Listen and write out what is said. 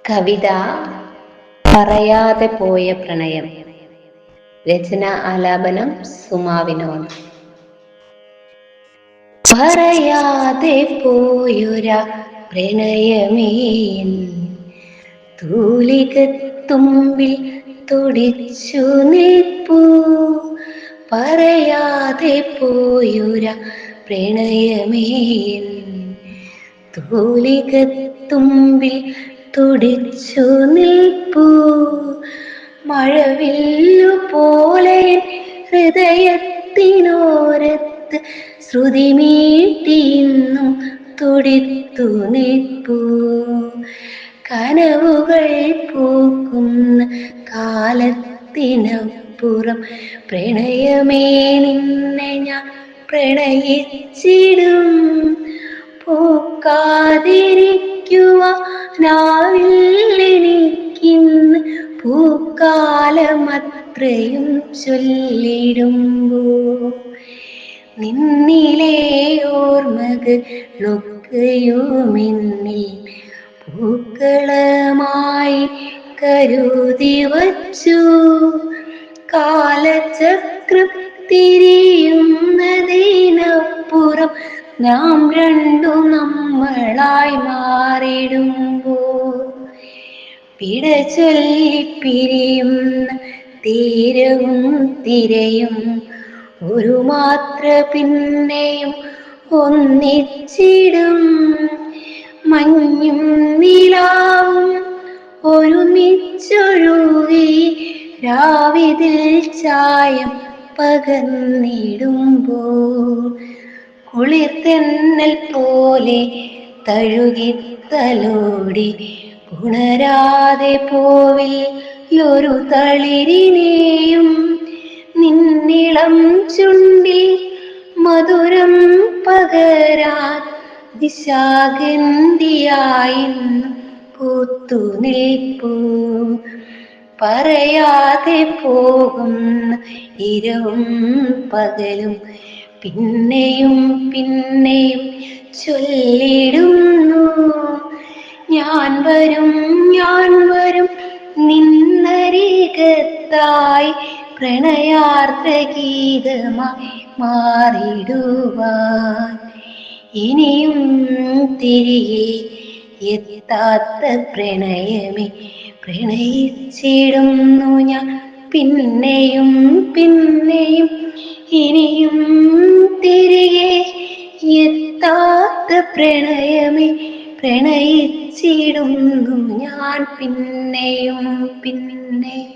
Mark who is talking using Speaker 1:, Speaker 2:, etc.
Speaker 1: കവിത പറയാതെ പോയ പ്രണയം. രചന ആലാപനം സുമാ വിനോദ്. പറയാതെ പോയൊരാ പ്രണയമേ തൂലികത്തുമ്പിൽ തുടിച്ചു നിൽപ്പൂ. പറയാതെ പോയൊരാ പ്രണയമേ തൂലികത്തുമ്പിൽ തുടിച്ചു നിൽപ്പൂ. മഴവില്ലു പോലെ ഹൃദയത്തിനോരത്ത് ശ്രുതിമീട്ടിന്നും തുടിത്തു നിൽപ്പൂ. കനവുകൾ പൂക്കുന്ന കാലത്തിനപ്പുറം പ്രണയമേ നിന്നെ ഞാൻ പ്രണയിച്ചിടും. പൂക്കാതിരിക്കുവാനാവില്ലെനിക്കിന്ന് പൂക്കാലമത്രയും ചൊല്ലിടുമ്പോൾ. നിന്നിലെ ഓർമ്മകളൊക്കെയുമെന്നിൽ പൂക്കളമായി കരുതി വച്ചു. കാലചക്രം തിരിയുന്നതിനപ്പുറം നാം രണ്ടും നമ്മളായി മാറിടുമ്പോൾ. പിട ചൊല്ലി പിരിയുന്ന തീരവും തിരയും ഒരു മാത്ര പിന്നെയും ഒന്നിച്ചിടും. മഞ്ഞും നിലാവും ഒരുമിച്ചൊഴുകി രാവിതിൽ ചായം പകർന്നിടുമ്പോൾ. കുളിർതെന്നൽ പോലെ തഴുകിത്തലോടി ഉണരാതെ പോവില്ലൊരു തളിരിനെയും. നിന്നിളം ചുണ്ടിൽ മധുരം പകരാൻ ദിശാഗന്ധിയായി പൂത്തു നിൽപ്പൂ. പറയാതെ പോകുന്ന ഇരവും പകലും പിന്നെയും പിന്നെയും ചൊല്ലിടുന്നു. ഞാൻ വരും നിന്നരികത്തായി പ്രണയാർദ്ര ഗീതമായി മാറിടുവാൻ. ഇനിയും തിരികെ എത്താത്ത പ്രണയമേ പ്രണയിച്ചിടുന്നു ഞാൻ പിന്നെയും പിന്നെയും. ഇനിയും തിരികെ എത്താത്ത പ്രണയമേ പ്രണയിച്ചിടുന്നു ഞാൻ പിന്നെയും പിന്നെയും.